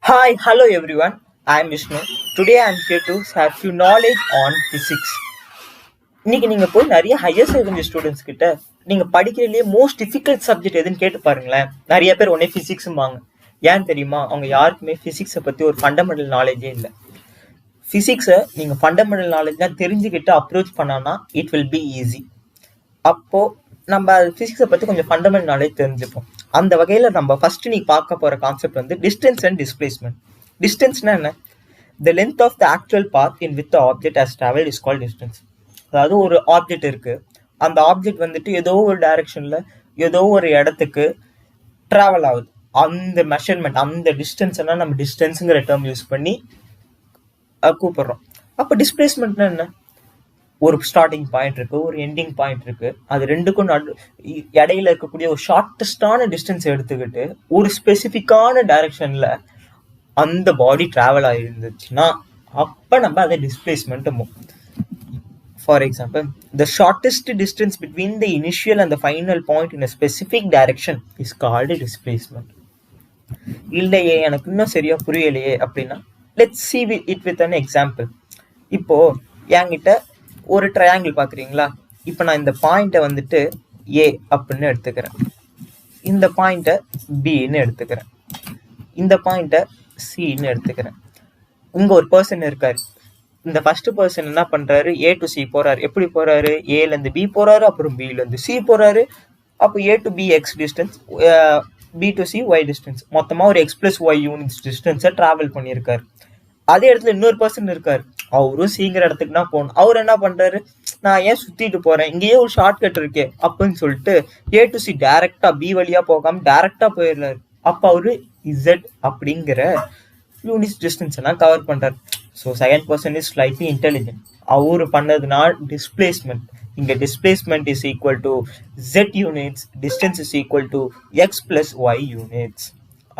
Hi, hello everyone. I am Vishnu. Today I am here to have few knowledge on physics. இன்னைக்கு நீங்க போய் நிறைய higher secondary students கிட்ட நீங்க படிக்கிறதுலயே most difficult subject எதுன்னு கேட்டு பாருங்களேன். நிறைய பேர் உடனே பிசிக்ஸ்பாங்க. ஏன் தெரியுமா? அவங்க யாருக்குமே பிசிக்ஸை பத்தி ஒரு ஃபண்டமெண்டல் நாலேஜே இல்லை. பிசிக்ஸை நீங்க ஃபண்டமெண்டல் நாலேஜ் தான் தெரிஞ்சுக்கிட்டு அப்ரோச் பண்ணானா இட் வில் பி ஈஸி. அப்போ நம்ம பிசிக்ஸை பத்தி கொஞ்சம் ஃபண்டமெண்டல் நாலேஜ் தெரிஞ்சுப்போம். அந்த வகையில நம்ம ஃபர்ஸ்ட் நீ பார்க்க போற கான்செப்ட் வந்து டிஸ்டன்ஸ் அண்ட் டிஸ்பிளேஸ்மெண்ட். டிஸ்டன்ஸ்னா என்ன? The length of the actual path in with object has travelled is called distance. அதாவது ஒரு ஆப்ஜெக்ட் இருக்கு, அந்த ஆப்ஜெக்ட் வந்துட்டு ஏதோ ஒரு டைரக்ஷன்ல ஏதோ ஒரு இடத்துக்கு டிராவல் ஆகுது. அந்த மெஷர்மெண்ட், அந்த டிஸ்டன்ஸ் நம்ம டிஸ்டன்ஸுங்கிற டேர்ம் யூஸ் பண்ணி கூப்பிடுறோம். அப்போ டிஸ்பிளேஸ்மெண்ட்னா என்ன? ஒரு ஸ்டார்டிங் பாயிண்ட் இருக்கு, ஒரு எண்டிங் பாயிண்ட் இருக்கு. அது ரெண்டுக்கும் இடையில இருக்கக்கூடிய ஒரு ஷார்டஸ்டான டிஸ்டன்ஸ் எடுத்துக்கிட்டு ஒரு ஸ்பெசிஃபிக்கான டைரக்ஷன்ல அந்த பாடி டிராவல் ஆயிருந்துச்சுன்னா அப்ப நம்ம அதை displacement. For example, the shortest distance between the initial and the final point in a specific direction is called displacement. இல்லையே, எனக்கு இன்னும் சரியா புரியலையே அப்படின்னா let's see it with an example. இப்போ என்கிட்ட ஒரு ட்ரையாங்கிள் பார்க்குறீங்களா? இப்போ நான் இந்த பாயிண்ட்டை வந்துட்டு ஏ அப்படின்னு எடுத்துக்கிறேன், இந்த பாயிண்ட்டை பின்னு எடுத்துக்கிறேன், இந்த பாயிண்ட்டை சின்னு எடுத்துக்கிறேன். இங்கே ஒரு பர்சன் இருக்காரு. இந்த ஃபர்ஸ்ட் பர்சன் என்ன பண்ணுறாரு? ஏ டு சி போகிறாரு. எப்படி போகிறாரு? ஏலேருந்து பி போகிறாரு, அப்புறம் பிலேருந்து சி போகிறாரு. அப்போ A to B x distance, B to C y distance, மொத்தமாக ஒரு எக்ஸ் பிளஸ் ஒய் யூனிட்ஸ் டிஸ்டன்ஸை ட்ராவல் பண்ணியிருக்காரு. அதே இடத்துல இன்னொரு பர்சன் இருக்காரு, அவரும் சீங்கிற இடத்துக்கு தான் போகணும். அவர் என்ன பண்றாரு? நான் ஏன் சுத்திட்டு போறேன், இங்கேயே ஒரு ஷார்ட் கட் இருக்கே அப்படின்னு சொல்லிட்டு ஏ டு சி டைரக்டா பி வழியா போகாம டைரக்டா போயிடுறாரு. அப்ப அவரு இசட் அப்படிங்கிற யூனிட் டிஸ்டன்ஸ் எல்லாம் கவர் பண்றாரு. So second person is slightly intelligent. அவரு பண்ணதுனால டிஸ்பிளேஸ்மெண்ட். இங்க displacement is equal to Z units, distance is equal to x plus y units.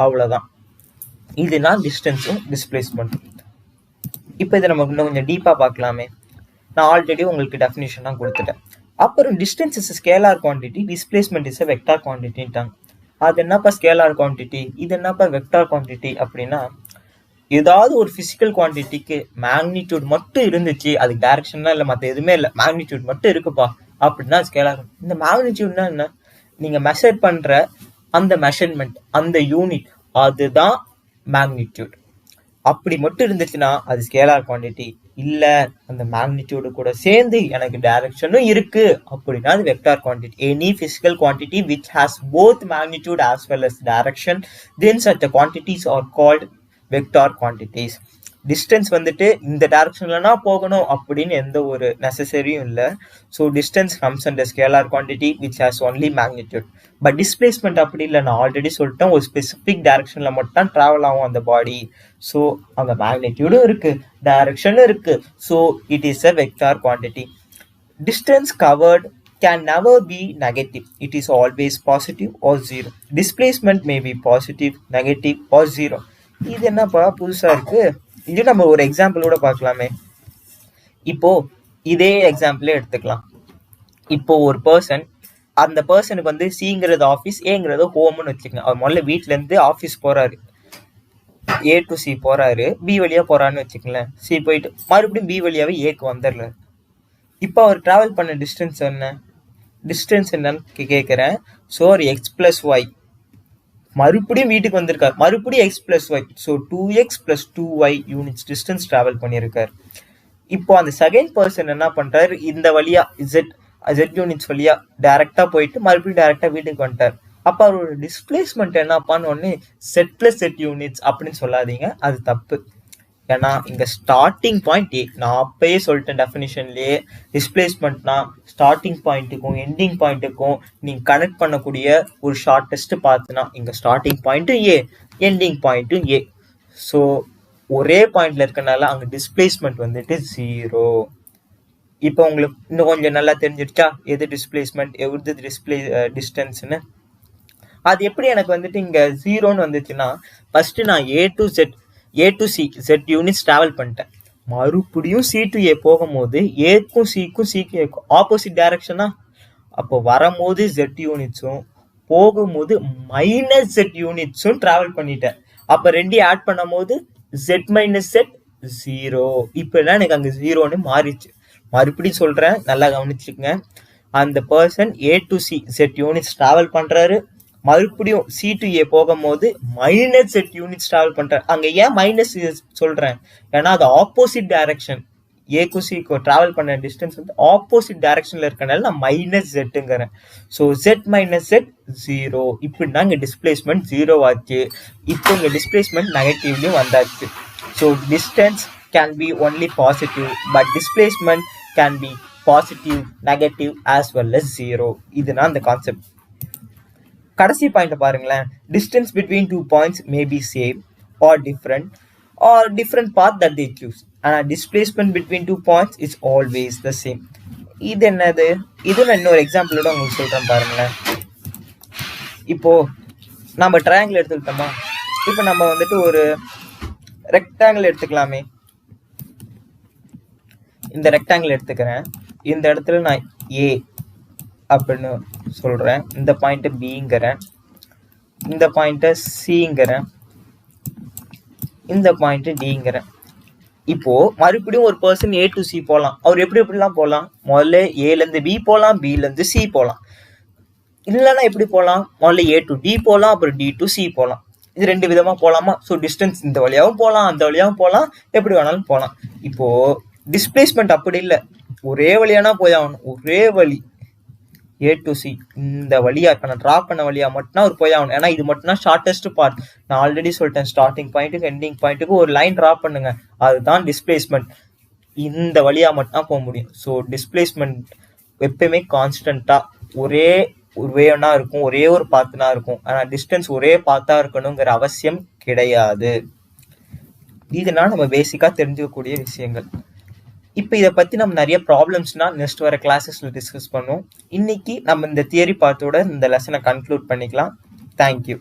அவ்வளவுதான். இதுதான் டிஸ்டன்ஸும் டிஸ்பிளேஸ்மெண்ட்டும். இப்போ இதை நம்ம இன்னும் கொஞ்சம் டீப்பாக பார்க்கலாமே. நான் ஆல்ரெடி உங்களுக்கு டெஃபினிஷனாக கொடுத்துட்டேன். அப்புறம் distance is scalar quantity, displacement is vector குவான்டிட்டின்ட்டாங்க. அது என்னப்பா ஸ்கேலார் குவான்டிட்டி, இது என்னப்பா வெக்டார் குவான்டிட்டி அப்படின்னா, ஏதாவது ஒரு ஃபிசிக்கல் குவான்டிட்டிக்கு மேக்னிடியூட் மட்டும் இருந்துச்சு, அதுக்கு டைரக்ஷன்லாம் இல்லை, மற்ற எதுவுமே இல்லை, மேக்னிடியூட் மட்டும் இருக்குப்பா அப்படின்னா ஸ்கேலார். இந்த மேக்னிடியூட்னா என்ன? நீங்கள் மெஷர் பண்ணுற அந்த மெஷர்மெண்ட், அந்த யூனிட், அதுதான் மேக்னிடியூட். அப்படி மட்டும் இருந்துச்சுன்னா அது ஸ்கேலார் குவான்டிட்டி. இல்ல அந்த மேக்னிடியூடு கூட சேர்ந்து எனக்கு டைரக்ஷனும் இருக்கு அப்படின்னா அது vector quantity. Any physical quantity which has both magnitude as well as direction, then such quantities are called vector quantities. Distance வந்துட்டு இந்த டைரக்ஷன்லனா போகணும் அப்படின்னு எந்த ஒரு நெசசரியும் இல்லை. So distance comes under scalar quantity which has only magnitude. But displacement அப்படி இல்லை, நான் ஆல்ரெடி சொல்லிட்டேன், ஒரு ஸ்பெசிஃபிக் டைரக்ஷன்ல மட்டும் டிராவல் ஆகும் அந்த பாடி. ஸோ அந்த மேக்னிடியூடும் இருக்கு, டைரக்ஷனும் இருக்கு. So it is a vector quantity. Distance covert can never be negative. It is always positive or zero. Displacement may be positive, negative or zero. இது என்னப்பா புதுசா இருக்கு? இது நம்ம ஒரு எக்ஸாம்பிளோட பார்க்கலாமே. இப்போ இதே எக்ஸாம்பிளே எடுத்துக்கலாம். இப்போ ஒரு பர்சன், அந்த பர்சனுக்கு வந்து சிங்கிறது ஆஃபீஸ், ஏங்கிறது ஹோம்னு வச்சுக்கோங்க. அவர் முதல்ல வீட்டுல இருந்து ஆஃபீஸ் போறாரு, ஏ டு சி போறாரு, பி வழியா போறான்னு வச்சுக்கங்களேன். சி போயிட்டு மறுபடியும் பி வழியாவே ஏக்கு வந்துடுறாரு. இப்போ அவர் டிராவல் பண்ண டிஸ்டன்ஸ் என்ன? டிஸ்டன்ஸ் என்னன்னு கேட்குறேன். ஸோ ஒரு எக்ஸ் பிளஸ் ஒய், மறுபடியும் வீட்டுக்கு வந்திருக்காரு, மறுபடியும் x plus y. So 2x + 2y units distance travel பண்ணியிருக்காரு. இப்போ அந்த செகண்ட் பர்சன் என்ன பண்றாரு? இந்த வழியா Z யூனிட்ஸ் வழியா டைரக்டா போயிட்டு மறுபடியும் டைரக்டா வீட்டுக்கு வந்துட்டார். அப்போ அவரோட டிஸ்பிளேஸ்மெண்ட் என்னப்பான்னு ஒன்று Z + Z யூனிட்ஸ் அப்படின்னு சொல்லாதீங்க, அது தப்பு. ஏன்னா இங்க ஸ்டார்டிங் பாயிண்ட் ஏ. நான் அப்பயே சொல்லிட்டேன் டெஃபினிஷன்லயே, டிஸ்பிளேஸ்மெண்ட்னா ஸ்டார்டிங் பாயிண்ட்டுக்கும் எண்டிங் பாயிண்ட்டுக்கும் நீங்க கனெக்ட் பண்ணக்கூடிய ஒரு ஷார்டஸ்ட் பாத்துனா இங்க ஸ்டார்டிங் பாயிண்ட்டும் ஏ, எண்டிங் பாயிண்ட்டும் ஏ. ஸோ ஒரே பாயிண்ட்ல இருக்கனால அங்க டிஸ்பிளேஸ்மெண்ட் வந்துட்டு 0. இப்போ உங்களுக்கு இன்னும் கொஞ்சம் நல்லா தெரிஞ்சிருச்சா எது டிஸ்பிளேஸ்மெண்ட், எது டிஸ்டன்ஸ்னு? அது எப்படி எனக்கு வந்துட்டு இங்க 0ன்னு வந்துச்சுன்னா, ஃபர்ஸ்ட் நான் ஏ to C Z units travel பண்ணிட்டேன். மறுபடியும் சி டு ஏ போகும்போது ஏக்கும் சிக்கும் ஆப்போசிட் டைரக்ஷனா, அப்போ வரும்போது Z யூனிட்ஸும் போகும்போது -Z யூனிட்ஸும் டிராவல் பண்ணிட்டேன். அப்ப ரெண்டையும் ஆட் பண்ணும் போது z மைனஸ் z 0. இப்ப என்ன எனக்கு அங்க 0ன்னு மாறிச்சு. மறுபடியும் சொல்றேன், நல்லா கவனிச்சுக்கங்க. அந்த person A to C z units travel பண்றாரு. மறுபடியும் C to A போகும்போது மைனஸ் z யூனிட்ஸ் டிராவல் பண்றாரு. அங்க ஏன் மைனஸ் சொல்றேன், ஏன்னா அது ஆப்போசிட் டைரக்ஷன். ஏக்கு சிக்கு டிராவல் பண்ண டிஸ்டன்ஸ் வந்து ஆப்போசிட் டைரக்ஷன்ல இருக்கனால நான் மைனஸ் ஜெட்டுங்கிறேன். So z minus z 0. இப்படின்னா இங்கே டிஸ்பிளேஸ்மெண்ட் 0 ஆச்சு. இப்போ இங்கே டிஸ்பிளேஸ்மெண்ட் நெகட்டிவ்லையும் வந்தாச்சு. So distance can be only positive, but displacement can be positive, negative as well as 0. இதுதான் அந்த கான்செப்ட். கடைசி பாயிண்ட் பாருங்களேன். Distance between 2 points may be same or different or different path that they choose, and displacement between 2 points is always the same. இது என்னது? இது நான் இன்னொரு எக்ஸாம்பிளோட உங்களுக்கு சொல்றேன் பாருங்களேன். இப்போ நம்ம ட்ரையாங்கிள் எடுத்துக்கிட்டோமா, இப்போ நம்ம வந்துட்டு ஒரு ரெக்டாங்கிள் எடுத்துக்கலாமே. இந்த ரெக்டாங்கிள் எடுத்துக்கிறேன். இந்த இடத்துல நான் ஏ அப்படின்னு சொல்றேன், இந்த பாயிண்ட் பிங்கிறேன், இந்த பாயிண்ட சிங்கிறேன், இந்த பாயிண்ட் டிங்கிறேன். இப்போ மறுபடியும் ஒரு பர்சன் A to C போகலாம். அவர் எப்படிலாம் போகலாம்? முதல்ல ஏல இருந்து பி போகலாம், பில இருந்து சி போகலாம். இல்லைன்னா எப்படி போகலாம்? முதல்ல A to D போகலாம், அப்புறம் D to C போகலாம். இது ரெண்டு விதமா போகலாமா? ஸோ டிஸ்டன்ஸ் இந்த வழியாகவும் போகலாம், அந்த வழியாகவும் போகலாம், எப்படி வேணாலும் போகலாம். இப்போ டிஸ்பிளேஸ்மெண்ட் அப்படி இல்லை, ஒரே வழியானா போய் ஆகணும். ஒரே வழி A to C, இந்த வழியா இப்போ நான் ட்ரா பண்ண வழியா மட்டும்தான் அவர் போய் ஆகணும். ஏன்னா இது மட்டும்தான் ஷார்டஸ்ட் பார்ட். நான் ஆல்ரெடி சொல்லிட்டேன், ஸ்டார்டிங் பாயிண்ட்டுக்கு எண்டிங் பாயிண்ட்டுக்கு ஒரு லைன் ட்ரா பண்ணுங்க, அதுதான் டிஸ்பிளேஸ்மெண்ட். இந்த வழியா மட்டும்தான் போக முடியும். ஸோ டிஸ்பிளேஸ்மெண்ட் எப்பயுமே கான்ஸ்டன்டா ஒரே ஒரு வேனா இருக்கும், ஒரே ஒரு பாத்துனா இருக்கும். ஆனால் டிஸ்டன்ஸ் ஒரே பாத்தா இருக்கணுங்கிற அவசியம் கிடையாது. இதனால நம்ம பேசிக்கா தெரிஞ்சுக்கக்கூடிய விஷயங்கள். இப்போ இதை பற்றி நம்ம நிறைய ப்ராப்ளம்ஸ்னா நெக்ஸ்ட் வர கிளாஸஸில் டிஸ்கஸ் பண்ணுவோம். இன்னைக்கு நம்ம இந்த தியரி பார்ட்டோட இந்த லெசனை கன்க்ளூட் பண்ணிக்கலாம். தேங்க்யூ.